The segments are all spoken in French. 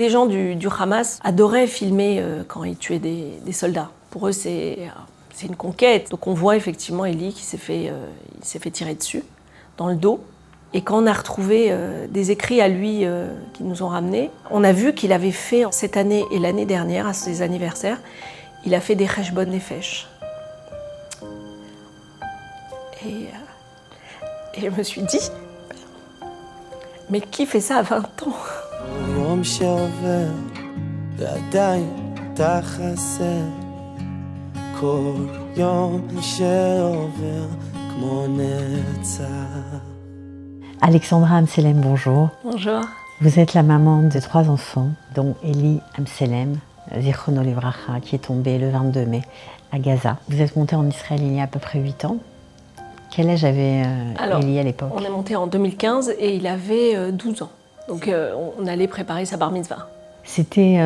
Les gens du Hamas adoraient filmer quand ils tuaient des soldats. Pour eux, c'est une conquête. Donc on voit effectivement Elie qui s'est fait tirer dessus, dans le dos. Et quand on a retrouvé des écrits à lui qui nous ont ramenés, on a vu qu'il avait fait cette année et l'année dernière, à ses anniversaires, il a fait des cheshbon nefesh. Et je me suis dit, mais qui fait ça à 20 ans ? Alexandra Amselem, bonjour. Bonjour. Vous êtes la maman de 3 enfants, dont Elie Amselem, Zichrono Livracha, qui est tombé le 22 mai à Gaza. Vous êtes montée en Israël il y a à peu près 8 ans. Quel âge avait Elie à l'époque ? On est monté en 2015 et il avait 12 ans. Donc on allait préparer sa bar mitzvah. C'était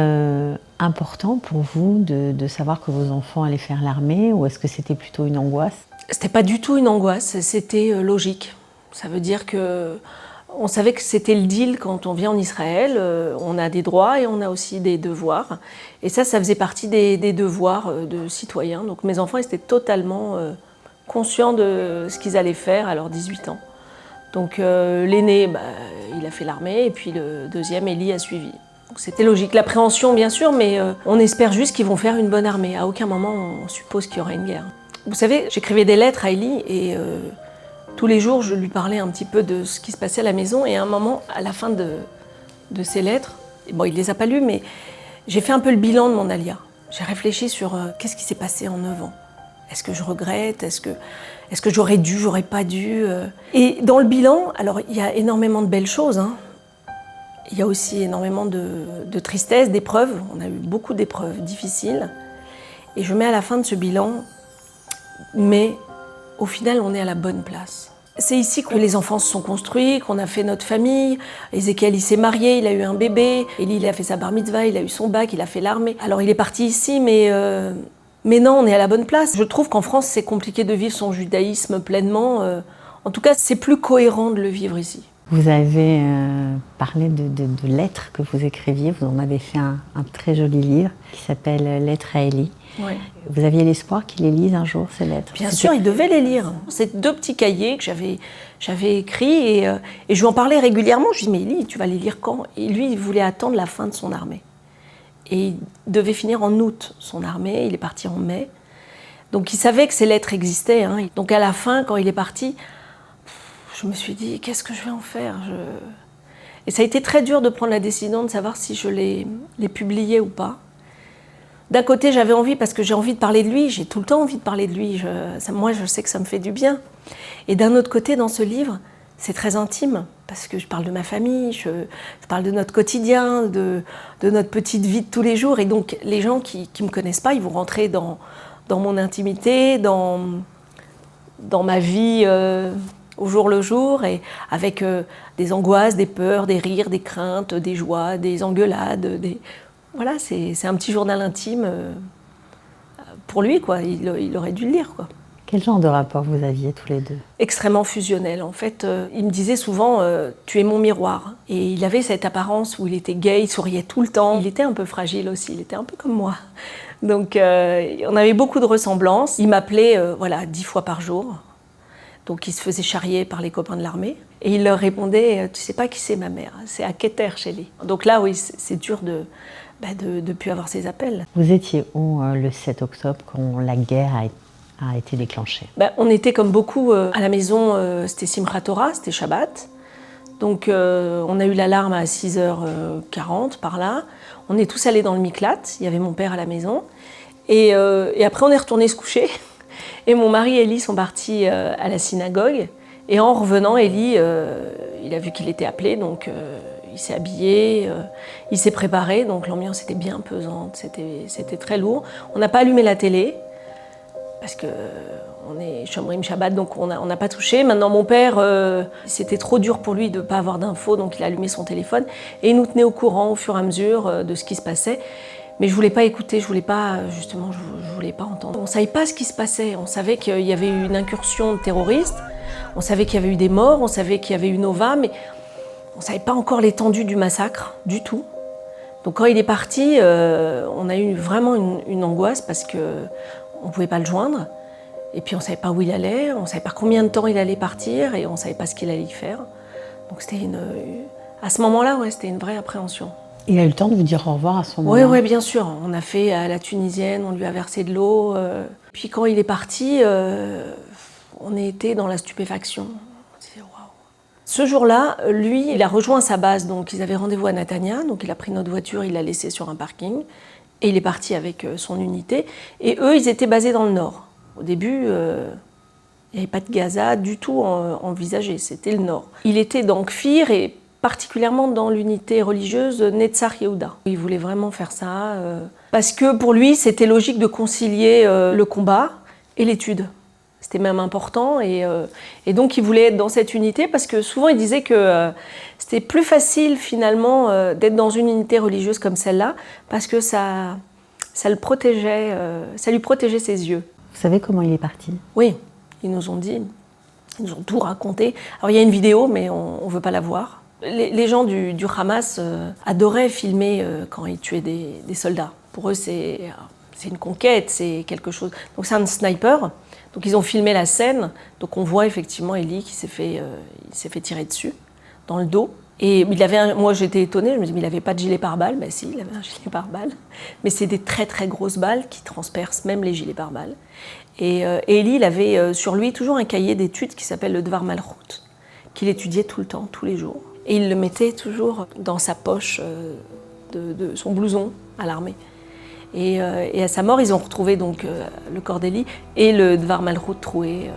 important pour vous de savoir que vos enfants allaient faire l'armée, ou est-ce que c'était plutôt une angoisse ? C'était pas du tout une angoisse, c'était logique. Ça veut dire qu'on savait que c'était le deal quand on vient en Israël. On a des droits et on a aussi des devoirs. Et ça faisait partie des devoirs de citoyens. Donc mes enfants étaient totalement conscients de ce qu'ils allaient faire à leurs 18 ans. Donc l'aîné, il a fait l'armée et puis le deuxième, Elie, a suivi. Donc c'était logique. L'appréhension, bien sûr, mais on espère juste qu'ils vont faire une bonne armée. À aucun moment, on suppose qu'il y aura une guerre. Vous savez, j'écrivais des lettres à Elie et tous les jours, je lui parlais un petit peu de ce qui se passait à la maison. Et à un moment, à la fin de ces lettres, bon, il ne les a pas lues, mais j'ai fait un peu le bilan de mon alia. J'ai réfléchi sur qu'est-ce qui s'est passé en 9 ans. Est-ce que je regrette ? Est-ce que j'aurais dû, j'aurais pas dû ? Et dans le bilan, alors il y a énormément de belles choses, hein. Il y a aussi énormément de tristesse, d'épreuves. On a eu beaucoup d'épreuves difficiles. Et je mets à la fin de ce bilan, mais au final, on est à la bonne place. C'est ici que les enfants se sont construits, qu'on a fait notre famille. Ézéchiel, il s'est marié, il a eu un bébé. Élie, il a fait sa bar mitzvah, il a eu son bac, il a fait l'armée. Alors il est parti ici, mais non, on est à la bonne place. Je trouve qu'en France, c'est compliqué de vivre son judaïsme pleinement. En tout cas, c'est plus cohérent de le vivre ici. Vous avez parlé de lettres que vous écriviez. Vous en avez fait un très joli livre qui s'appelle « Lettres à Elie ». Ouais. Vous aviez l'espoir qu'il les lise un jour, ces lettres ? Bien sûr, il devait les lire. C'est 2 petits cahiers que j'avais écrits et je lui en parlais régulièrement. Je lui dis, mais Elie, tu vas les lire quand ? Et lui, il voulait attendre la fin de son armée. Et il devait finir en août son armée, il est parti en mai. Donc il savait que ces lettres existaient, hein. Donc à la fin, quand il est parti, je me suis dit, qu'est-ce que je vais en faire ? Et ça a été très dur de prendre la décision de savoir si je les publiais ou pas. D'un côté, j'avais envie, parce que j'ai envie de parler de lui, j'ai tout le temps envie de parler de lui. Moi, je sais que ça me fait du bien. Et d'un autre côté, dans ce livre, c'est très intime, parce que je parle de ma famille, je parle de notre quotidien, de notre petite vie de tous les jours. Et donc, les gens qui ne me connaissent pas, ils vont rentrer dans mon intimité, dans ma vie au jour le jour, et avec des angoisses, des peurs, des rires, des craintes, des joies, des engueulades. Voilà, c'est un petit journal intime pour lui, quoi. Il aurait dû le lire, quoi. Quel genre de rapport vous aviez tous les deux ? Extrêmement fusionnel. En fait, il me disait souvent « tu es mon miroir ». Et il avait cette apparence où il était gai, il souriait tout le temps. Il était un peu fragile aussi, il était un peu comme moi. Donc on avait beaucoup de ressemblances. Il m'appelait 10 fois par jour. Donc il se faisait charrier par les copains de l'armée. Et il leur répondait « tu sais pas qui c'est ma mère, c'est à Keter chez lui ». Donc là, oui, c'est dur de plus avoir ces appels. Vous étiez où le 7 octobre quand la guerre a été déclenchée ? On était comme beaucoup à la maison, c'était Simchat Torah, c'était Shabbat. Donc on a eu l'alarme à 6h40 par là. On est tous allés dans le Miklat, il y avait mon père à la maison. Et après on est retourné se coucher. Et mon mari et Elie sont partis à la synagogue. Et en revenant, Elie, il a vu qu'il était appelé, donc il s'est habillé, il s'est préparé. Donc l'ambiance était bien pesante, c'était très lourd. On n'a pas allumé la télé, parce qu'on est Shomrim Shabbat, donc on n'a pas touché. Maintenant, mon père, c'était trop dur pour lui de ne pas avoir d'infos, donc il a allumé son téléphone. Et il nous tenait au courant au fur et à mesure de ce qui se passait. Mais je ne voulais pas écouter, je voulais pas entendre. On ne savait pas ce qui se passait. On savait qu'il y avait eu une incursion de terroristes, on savait qu'il y avait eu des morts, on savait qu'il y avait eu Nova, mais on ne savait pas encore l'étendue du massacre, du tout. Donc quand il est parti, on a eu vraiment une angoisse parce qu'on ne pouvait pas le joindre. Et puis on ne savait pas où il allait, on ne savait pas combien de temps il allait partir et on ne savait pas ce qu'il allait y faire. Donc à ce moment-là, ouais, c'était une vraie appréhension. Il a eu le temps de vous dire au revoir à ce moment-là? Oui, bien sûr. On a fait à la tunisienne, on lui a versé de l'eau. Puis quand il est parti, on était dans la stupéfaction. On disait, waouh. Ce jour-là, lui, il a rejoint sa base. Donc ils avaient rendez-vous à Netanya. Donc il a pris notre voiture, il l'a laissée sur un parking. Et il est parti avec son unité. Et eux, ils étaient basés dans le nord. Au début, il n'y avait pas de Gaza du tout envisagé. C'était le nord. Il était dans Kfir et particulièrement dans l'unité religieuse Netzach Yehuda. Il voulait vraiment faire ça parce que pour lui, c'était logique de concilier le combat et l'étude. C'était même important et donc il voulait être dans cette unité parce que souvent il disait que c'était plus facile finalement d'être dans une unité religieuse comme celle-là parce que ça le protégeait, ça lui protégeait ses yeux. Vous savez comment il est parti? Oui, ils nous ont dit, ils nous ont tout raconté. Alors il y a une vidéo mais on ne veut pas la voir. Les gens du Hamas adoraient filmer quand ils tuaient des soldats. Pour eux, c'est une conquête, c'est quelque chose. Donc c'est un sniper. Donc ils ont filmé la scène. Donc on voit effectivement Eli qui s'est fait tirer dessus, dans le dos. Et moi j'étais étonnée, je me dis mais il n'avait pas de gilet pare-balles. Ben si, il avait un gilet pare-balles. Mais c'est des très très grosses balles qui transpercent même les gilets pare-balles. Et Eli, il avait sur lui toujours un cahier d'études qui s'appelle le Dvar Malchut, qu'il étudiait tout le temps, tous les jours. Et il le mettait toujours dans sa poche de son blouson à l'armée. Et à sa mort, ils ont retrouvé donc le corps d'Eli et le Dvar Malchut troué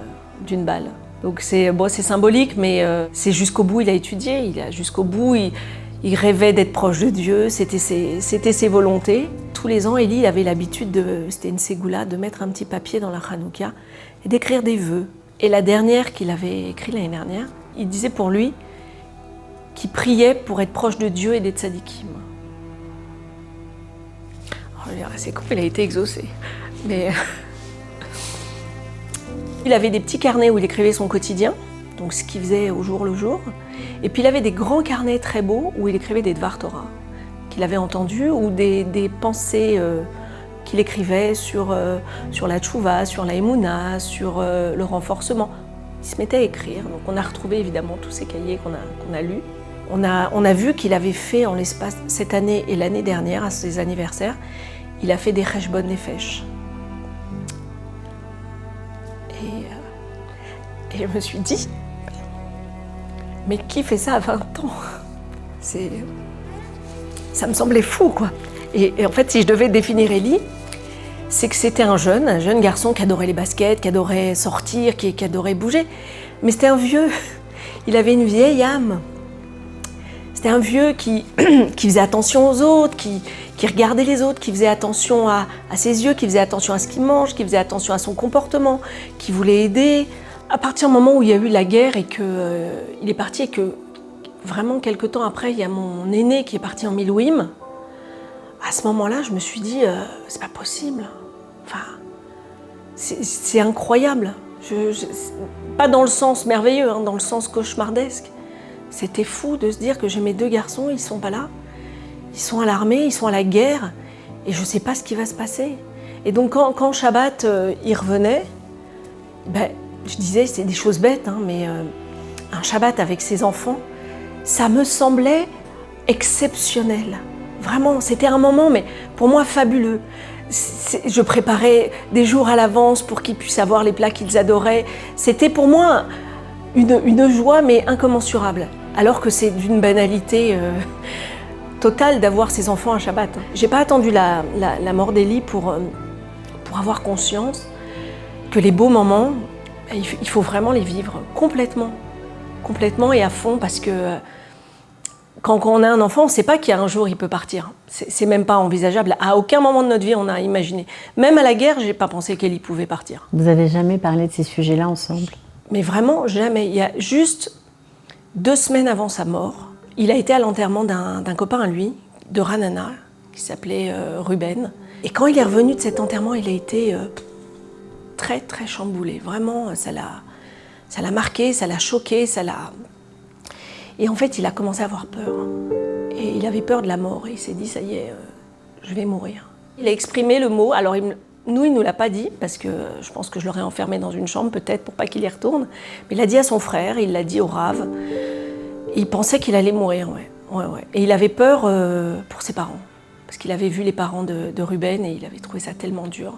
d'une balle. Donc c'est symbolique, mais c'est jusqu'au bout, il a étudié, jusqu'au bout, il rêvait d'être proche de Dieu, c'était ses volontés. Tous les ans, Eli avait l'habitude, c'était une ségoula, de mettre un petit papier dans la Hanouka et d'écrire des vœux. Et la dernière qu'il avait écrite l'année dernière, il disait pour lui qu'il priait pour être proche de Dieu et des tzadikim. C'est cool, il a été exaucé. Mais il avait des petits carnets où il écrivait son quotidien, donc ce qu'il faisait au jour le jour. Et puis il avait des grands carnets très beaux où il écrivait des Dvar Torah qu'il avait entendus ou des pensées qu'il écrivait sur la tchouva, sur la émouna, sur le renforcement. Il se mettait à écrire. Donc on a retrouvé évidemment tous ces cahiers qu'on a lus. On a vu qu'il avait fait en l'espace cette année et l'année dernière, à ses anniversaires, il a fait des cheshbon nefesh. Et je me suis dit, mais qui fait ça à 20 ans? Ça me semblait fou, quoi. Et en fait, si je devais définir Eli, c'est que c'était un jeune garçon qui adorait les baskets, qui adorait sortir, qui adorait bouger. Mais c'était un vieux, il avait une vieille âme. C'était un vieux qui faisait attention aux autres, qui regardait les autres, qui faisait attention à ses yeux, qui faisait attention à ce qu'il mange, qui faisait attention à son comportement, qui voulait aider. À partir du moment où il y a eu la guerre et qu'il est parti et que vraiment quelques temps après, il y a mon aîné qui est parti en Milouim, à ce moment-là, je me suis dit, c'est pas possible. Enfin, c'est incroyable. Pas dans le sens merveilleux, hein, dans le sens cauchemardesque. C'était fou de se dire que j'ai mes deux garçons, ils sont pas là. Ils sont à l'armée, ils sont à la guerre, et je sais pas ce qui va se passer. Et donc quand Shabbat, il revenait, ben, je disais, c'est des choses bêtes, hein, mais un Shabbat avec ses enfants, ça me semblait exceptionnel. Vraiment, c'était un moment, mais pour moi, fabuleux. Je préparais des jours à l'avance pour qu'ils puissent avoir les plats qu'ils adoraient. C'était pour moi une joie, mais incommensurable. Alors que c'est d'une banalité totale d'avoir ses enfants à Shabbat. J'ai pas attendu la mort d'Eli pour avoir conscience que les beaux moments, il faut vraiment les vivre complètement et à fond, parce que quand on a un enfant, on ne sait pas qu'il y a un jour il peut partir. C'est même pas envisageable. À aucun moment de notre vie, on a imaginé. Même à la guerre, j'ai pas pensé qu'Eli pouvait partir. Vous avez jamais parlé de ces sujets-là ensemble? Mais vraiment, jamais. Il y a juste 2 semaines avant sa mort, il a été à l'enterrement d'un copain à lui, de Ranana, qui s'appelait Ruben. Et quand il est revenu de cet enterrement, il a été très, très chamboulé. Vraiment, ça l'a marqué, ça l'a choqué, Et en fait, il a commencé à avoir peur. Et il avait peur de la mort. Et il s'est dit, ça y est, je vais mourir. Il a exprimé le mot. Alors, nous, il ne nous l'a pas dit, parce que je pense que je l'aurais enfermé dans une chambre, peut-être, pour pas qu'il y retourne. Mais il l'a dit à son frère, il l'a dit au Rav. Il pensait qu'il allait mourir, ouais. Et il avait peur pour ses parents. Parce qu'il avait vu les parents de Ruben et il avait trouvé ça tellement dur.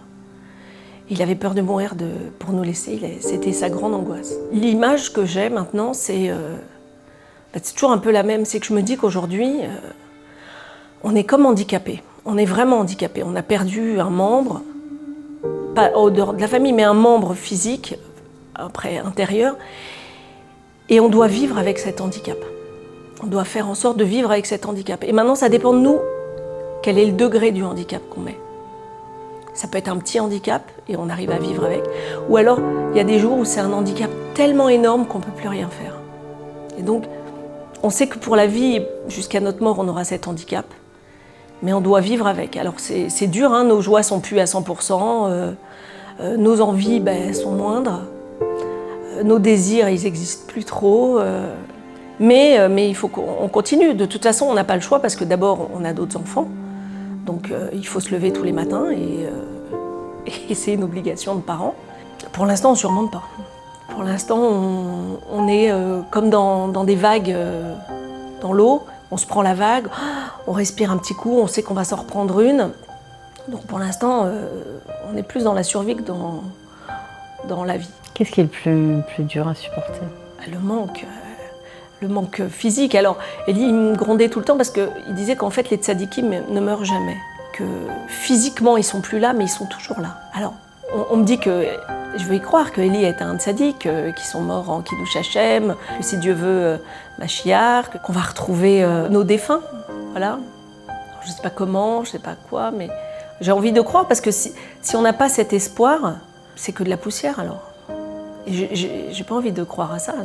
Il avait peur de mourir pour nous laisser. C'était sa grande angoisse. L'image que j'ai maintenant, c'est toujours un peu la même. C'est que je me dis qu'aujourd'hui, on est comme handicapés. On est vraiment handicapés. On a perdu un membre, pas au dehors de la famille, mais un membre physique, après intérieur. Et on doit vivre avec cet handicap. On doit faire en sorte de vivre avec cet handicap. Et maintenant, ça dépend de nous, quel est le degré du handicap qu'on met. Ça peut être un petit handicap et on arrive à vivre avec. Ou alors, il y a des jours où c'est un handicap tellement énorme qu'on ne peut plus rien faire. Et donc, on sait que pour la vie, jusqu'à notre mort, on aura cet handicap. Mais on doit vivre avec. Alors, c'est dur, hein, nos joies ne sont plus à 100%, nos envies sont moindres, nos désirs, ils n'existent plus trop. Mais il faut qu'on continue. De toute façon, on n'a pas le choix parce que d'abord, on a d'autres enfants. Donc il faut se lever tous les matins et c'est une obligation de parents. Pour l'instant, on ne surmonte pas. Pour l'instant, on est comme dans des vagues dans l'eau. On se prend la vague, on respire un petit coup, on sait qu'on va s'en reprendre une. Donc pour l'instant, on est plus dans la survie que dans la vie. Qu'est-ce qui est le plus dur à supporter? Le manque physique. Alors, Elie, il me grondait tout le temps parce qu'il disait qu'en fait, les tzadikim ne meurent jamais. Que physiquement, ils sont plus là, mais ils sont toujours là. Alors, on me dit que je veux y croire que Elie est un tzadik, qu'ils sont morts en Kiddush Hashem, que si Dieu veut, Mashiach, qu'on va retrouver nos défunts. Voilà. Alors, je ne sais pas comment, je ne sais pas quoi, mais j'ai envie de croire parce que si on n'a pas cet espoir, c'est que de la poussière alors. Et j'ai pas envie de croire à ça,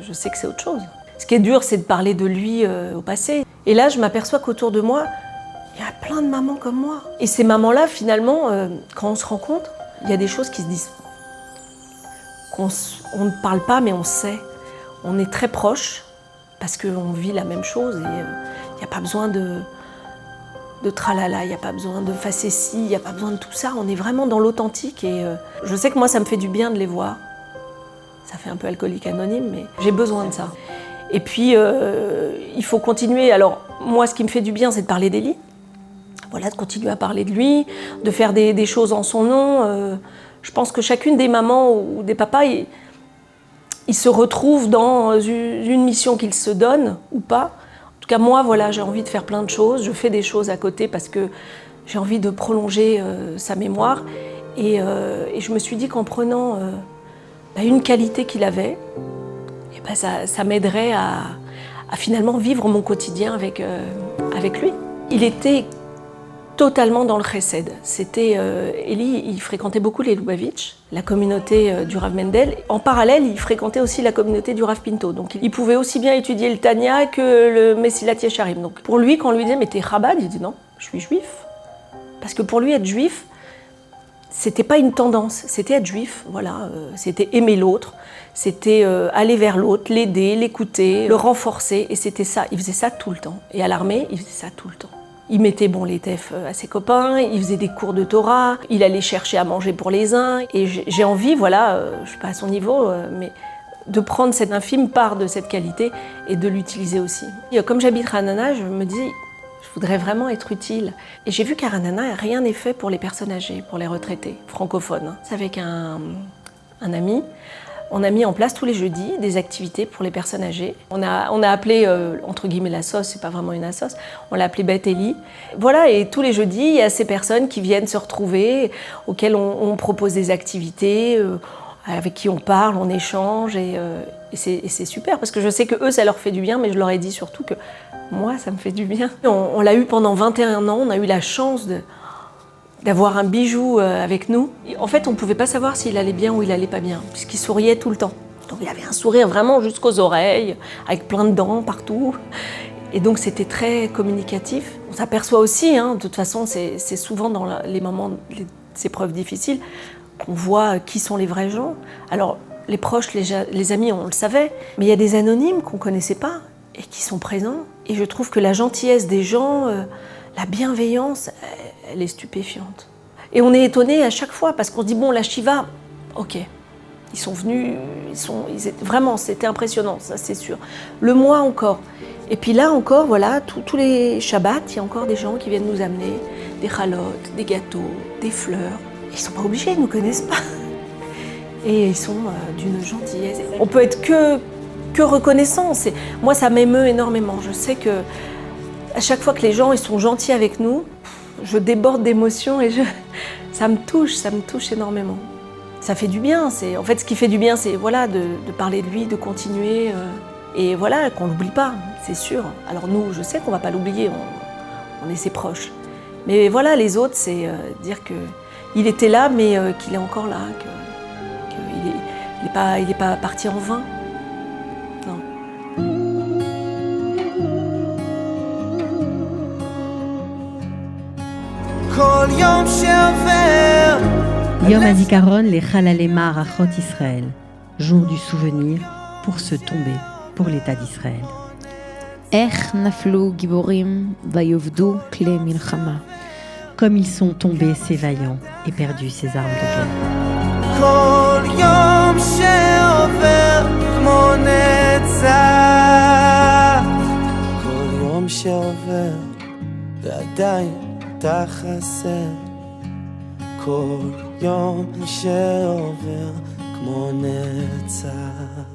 je sais que c'est autre chose. Ce qui est dur, c'est de parler de lui au passé. Et là, je m'aperçois qu'autour de moi, il y a plein de mamans comme moi. Et ces mamans-là, finalement, quand on se rencontre, il y a des choses qui se disent. On ne parle pas, mais on sait. On est très proches, parce qu'on vit la même chose. Et il n'y a pas besoin de tralala, il n'y a pas besoin de facétie, il n'y a pas besoin de tout ça. On est vraiment dans l'authentique. Et je sais que moi, ça me fait du bien de les voir. Ça fait un peu alcoolique anonyme, mais j'ai besoin de ça. Et puis, il faut continuer. Alors, moi, ce qui me fait du bien, c'est de parler d'Elie. Voilà, de continuer à parler de lui, de faire des choses en son nom. Je pense que chacune des mamans ou des papas, ils se retrouvent dans une mission qu'ils se donnent ou pas. En tout cas, moi, voilà, j'ai envie de faire plein de choses. Je fais des choses à côté parce que j'ai envie de prolonger sa mémoire. Et je me suis dit qu'en prenant une qualité qu'il avait, ça m'aiderait à finalement vivre mon quotidien avec lui. Il était totalement dans le chesed. Elie, il fréquentait beaucoup les Lubavitch, la communauté du Rav Mendel. En parallèle, il fréquentait aussi la communauté du Rav Pinto. Donc il pouvait aussi bien étudier le Tanya que le Mesilat Yesharim. Donc pour lui, quand on lui disait « mais t'es Chabad », il dit « non, je suis juif ». Parce que pour lui, être juif, c'était pas une tendance, c'était être juif, voilà. C'était aimer l'autre, c'était aller vers l'autre, l'aider, l'écouter, le renforcer. Et c'était ça, il faisait ça tout le temps. Et à l'armée, il faisait ça tout le temps. Il mettait les tefs à ses copains, il faisait des cours de Torah, il allait chercher à manger pour les uns. Et j'ai envie, voilà, je ne suis pas à son niveau, mais de prendre cette infime part de cette qualité et de l'utiliser aussi. Et comme j'habite Ra'anana, je me dis, je voudrais vraiment être utile. Et j'ai vu qu'à Ra'anana, rien n'est fait pour les personnes âgées, pour les retraités francophones. C'est avec un ami. On a mis en place tous les jeudis des activités pour les personnes âgées. On a appelé, entre guillemets, la sauce, c'est pas vraiment une sauce, on l'a appelé Beth Elie. Voilà, et tous les jeudis, il y a ces personnes qui viennent se retrouver, auxquelles on propose des activités, avec qui on parle, on échange, et c'est super, parce que je sais que eux, ça leur fait du bien, mais je leur ai dit surtout que moi, ça me fait du bien. On l'a eu pendant 21 ans, on a eu la chance d'avoir un bijou avec nous. En fait, on ne pouvait pas savoir s'il allait bien ou il allait pas bien, puisqu'il souriait tout le temps. Donc il avait un sourire vraiment jusqu'aux oreilles, avec plein de dents partout. Et donc c'était très communicatif. On s'aperçoit aussi, de toute façon, c'est souvent dans les moments, ces épreuves difficiles, qu'on voit qui sont les vrais gens. Alors les proches, les amis, on le savait, mais il y a des anonymes qu'on ne connaissait pas. et qui sont présents. Et je trouve que la gentillesse des gens, la bienveillance, elle est stupéfiante. Et on est étonné à chaque fois parce qu'on se dit bon, la Shiva, ok, ils sont venus, vraiment, c'était impressionnant, ça c'est sûr. Le mois encore. Et puis là encore, voilà, tous les Shabbats, il y a encore des gens qui viennent nous amener des chalotes, des gâteaux, des fleurs. Ils sont pas obligés, ils nous connaissent pas. Et ils sont d'une gentillesse. On peut être que reconnaissant. Moi, ça m'émeut énormément. Je sais que à chaque fois que les gens ils sont gentils avec nous, je déborde d'émotions et ça me touche énormément. Ça fait du bien. En fait, ce qui fait du bien, c'est voilà, de parler de lui, de continuer. Et voilà, qu'on l'oublie pas, c'est sûr. Alors nous, je sais qu'on va pas l'oublier, on est ses proches. Mais voilà, les autres, c'est dire qu'il était là, mais qu'il est encore là, qu'il n'est pas parti en vain. Non. Yom HaZikaron les Chalalei Ma'arachot Israël, jour du souvenir pour se tomber pour l'État d'Israël. Comme ils sont tombés ces vaillants et perdus ces armes de guerre. כל יום שעובר כמו נצח